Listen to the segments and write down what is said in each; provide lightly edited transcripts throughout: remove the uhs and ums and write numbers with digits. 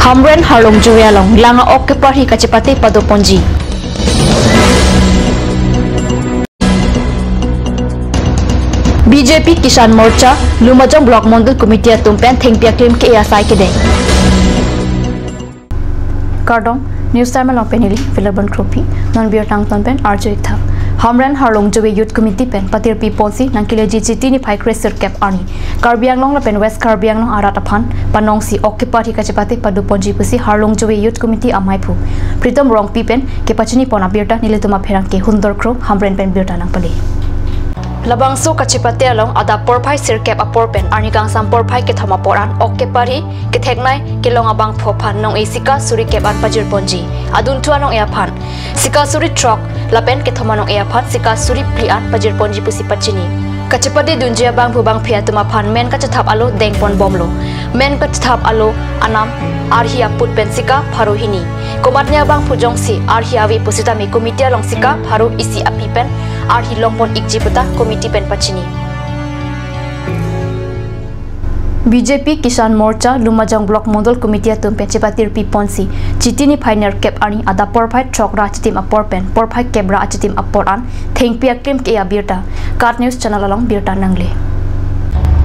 Hamren Harlong Juwialong Langa Okkepari Kachipati Padoponji. BJP Kisan Morcha Lumajang Block Mondal Committee Tumpen Thengpia Claim ke asai kede. Kardong News Time along penili Philaban Kropi non beer tang ton pen Arjo Itha. Hamren Harlong Juwi Youth Committee pen Patir Pi Ponsi Nankile GCT ni Pai Crescer Cap Arni. Karbiang Long la pen West Karbiang Long Aratapan Panong si Occupati Kachipati Paduponji Pusi Harlong Juwi Youth Committee Amaipu. Pritom Rong Pi pen ke Pachini Pona Birta Nilituma Perang ke Hundor Kro Hamren pen Birta nang pali. Labangso Kachipati along ada porpai sirkep apor pen arnikang sam porpai ke thama poran Occupari ke thegnai ke long abang phophan nong esika suri kep an pajir ponji adun thua nong eaphan sika suri truck lapen ke thama nong eaphan sika suri plian pajir ponji pusi pachini Kachipati dunjia bang phubang phia tuma phan men kachathap alo dengpon bomlo men kachathap alo anam arhia put pen sika pharo hini komatnya bang phujong si arhia wi pusita mi komite long sika pharo isi api pen arhi longpon ikjiputa komite pen pachini BJP Kisan Morcha Lumajang Block Model Committee tumpen Chipatir Pi Ponsi Chitini Pioneer Cap Arni ada porpai chokra chitim apor pen porpai kebra chitim aporan thengpia klim ke abirta Card News channel along birta nangle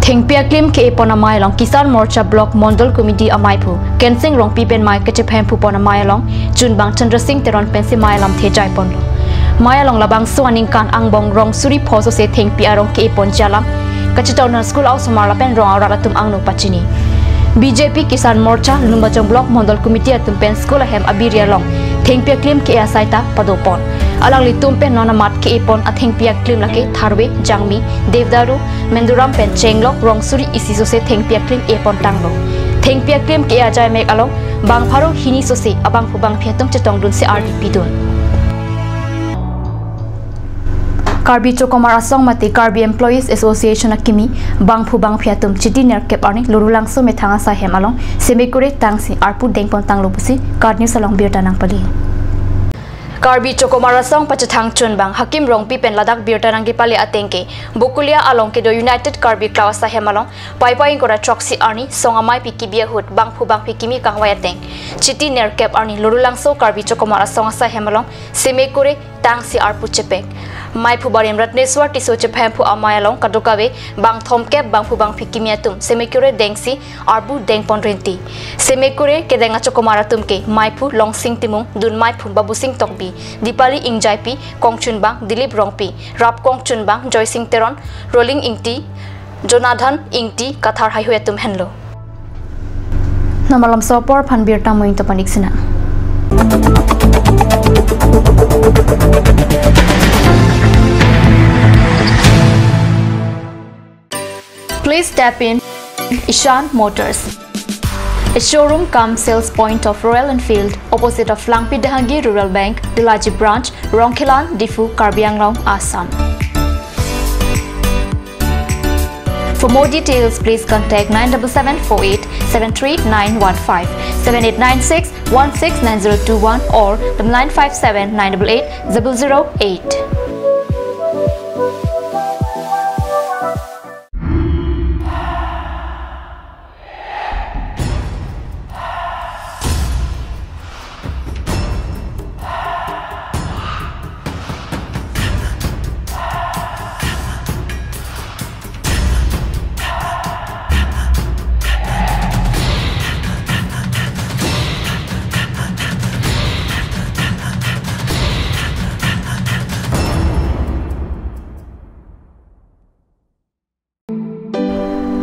thengpia klim ke pona mai long Kisan Morcha Block Model Committee amaipu kensing rong pi pen mai ke chephem pu pona mai long Chunbang Chandra Singh Teron pensi mai lam thejai pon Maya long labang suaning kan angbong rong suri phoso se thengpia rong ke pon chalam Kachitaunan School of Somalapen Rong Aratum Angno Pachini. BJP Kisan Morcha Lumajang Block Model Committee Tumpen School Hem Abiria Long. Thengpia Klim ke asaita Padopon. Alang litumpen nonamat ke ipon at thengpia Klim lake Tharwe Jangmi Devdaru Menduram Pen Chenglok Rong Suri Isiso se thengpia Klim epon tanglo. Thengpia Klim ke ajai mek along bang pharo hini so se abang phubang phiatum chetong dun se RDP dun. Karbi Chokomar Asong Mati Karbi Employees Association Akimi Bangphu Bang Phiatum Chiti Nerkep Arni Lurulang So Methanga Sa Hem Along Semekure Tangsi Arpu Dengpon Tanglo Pusi Card News along Birta Nang Pali Karbi Chokomar Asong Pachathang Chunbang Hakim Rong Pi Pen Ladak Birta Nang Pali Atengke Bukulia along ke do United Karbi Klawa Sa Hem Along Pai Pai Kora Troxy Arni Songamai Pikibia Hut Bangphu Bang Pikimi Kangwaya Teng Chiti Nerkep Arni Lurulang So Karbi Chokomar Asong Sa Hem Along Semekure Tangsi Arpu Chepek Mai Pubarim Ratneswar Tiso Chepempu Amayalong Kadukawe Bang Thomkep Bang Pubang Pikimiatum Semekure Dengsi Arbu Dengpon Renti Semekure Kedenga Chokomaratum ke Maipu Long Sing Timung Dun Maipu Babu Sing Tokbi Dipali Ingjaipi Kongchun Bang Dilip Rongpi Rap Kongchun Bang Joy Sing Teron Rolling Ingti Jonathan Ingti Kathar Haihuatum Henlo Namalam Sopor Panbirta Moing Topaniksina Please tap in Ishan Motors, a showroom cum sales point of Royal Enfield opposite of Langpi Dahangi Rural Bank, Dilaji Branch, Rongkhelan, Difu, Karbi Anglong, Assam. For more details, please contact 97748 73915, 7896 169021 or 957 988 008.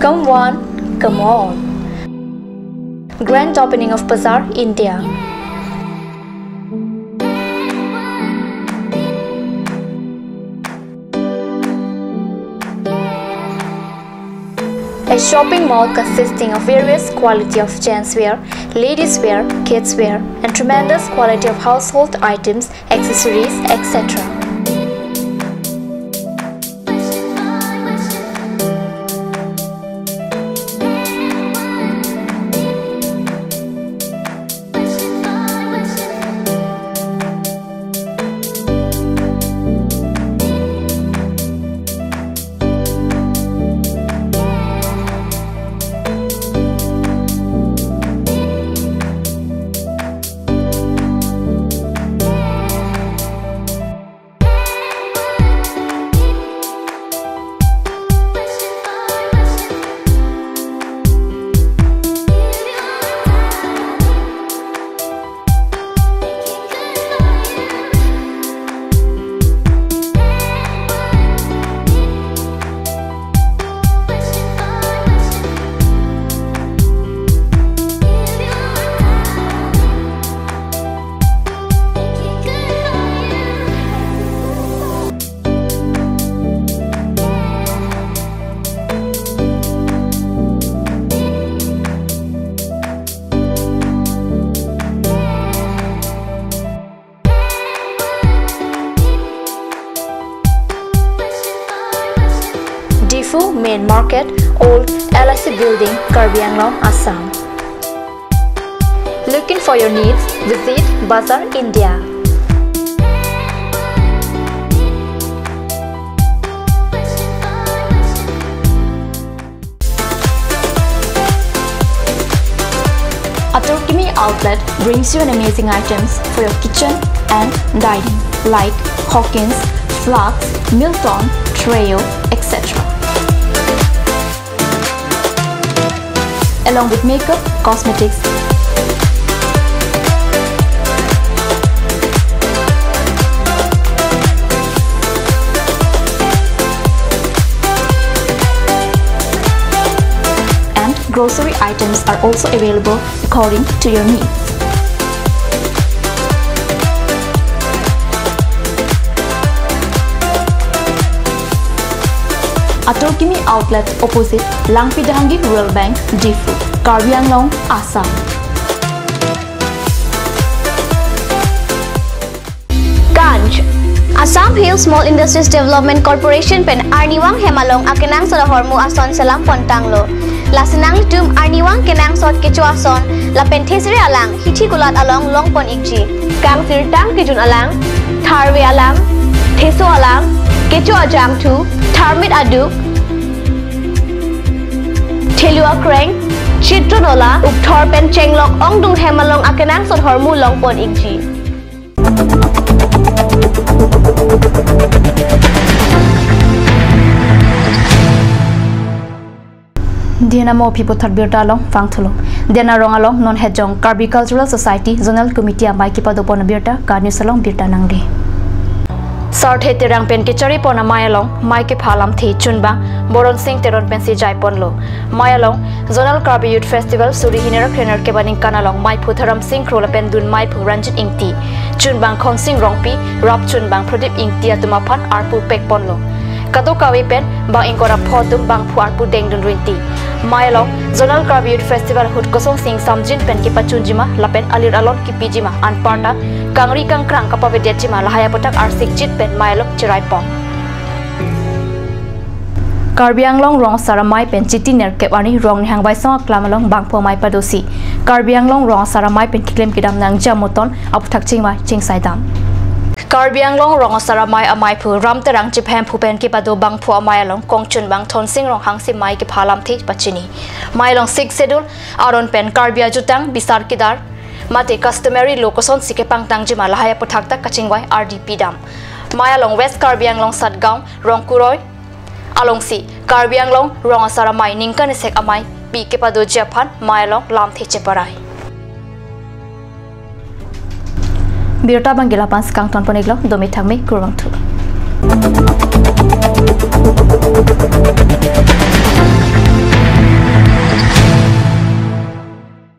Come one, come all. Grand opening of Bazaar, India. A shopping mall consisting of various quality of gents wear, ladies wear, kids wear, and tremendous quality of household items, accessories, etc. Difu Main Market, Old LIC Building, Karbi Anglong, Assam. Looking for your needs? Visit Bazaar India. Atorkimi Outlet brings you an amazing items for your kitchen and dining like Hawkins, Flax, Milton, Trail, etc. Along with makeup, cosmetics, and grocery items are also available according to your needs. Atorkimi Outlet opposite Langpidahangi Rural Bank, Difu, Karbi Anglong, Assam. Ganj Assam Hill Small Industries Development Corporation pen Arniwang Hemalong akenang sa hormu ason salam pontanglo. Lasinang litum Arniwang kenang sot kecu ason la penthesre alang hithi gulat along longpon ikji. Kang tirtang kijun alang tharwe alang theso alang kecu ajam tu tharmit aduk Thelua Kreng, Chitronola, Ukthor Pen Chenglok, Ongdung Hemalong akenang sot hormu longpon ikji. Diana mo people tharbirta along fangtholo. Diana rong along non hejong Karbi Cultural Society Zonal Committee amai kipa do pon birta ka news along birta nangde. Sart he terang pen ke chari pon amai along mai ke phalam thi chunba Boron Singh teron pen si jai pon lo. Mai along Zonal Karbi Youth Festival suri hinera trainer ke baning kan along mai Phutharam Singh khrola pen dun mai phu Ranjit Ingti. Chunbang Khon Singh Rongpi Rap Chunbang Pradip Ingti atuma phan arpu pek pon lo. Kato kawi pen bang ingkora photum bang phu arpu deng dun ruinti. Mailong Zonal Karbi Youth Festival hut kosong sing samjin pen ki pachunjima lapen alir alon ki pijima anparta kangri kangkrang kapavedjima lahaya potak arsik chit pen mailong chirai pong Karbi Anglong rong saramai pen chiti ner kepani rong ni hangbai song klamalong bangpo mai padosi Karbi Anglong rong saramai pen kiklem kidam nang jamoton aputak chingma chingsai dam Karbi Anglong rong saramai amai phu ramterang chiphem phupen ki pado bangphu amai along kongchun bang thon sing rong hangsi mai ki phalam thi pachini mailong 6 schedule aron pen Karbi ajutang bisar kidar mate customary location sike pangtang jima lahaya puthakta kachingwai RDP dam mailong West Karbi Anglong Satgaon rongkuroi alongsi Karbi Anglong rong saramai ningkan sek amai pi ki pado japan mailong lam thi cheparai Birta Bangila Pans Kangton Poneglo, Domitang Me, Kurang Tu.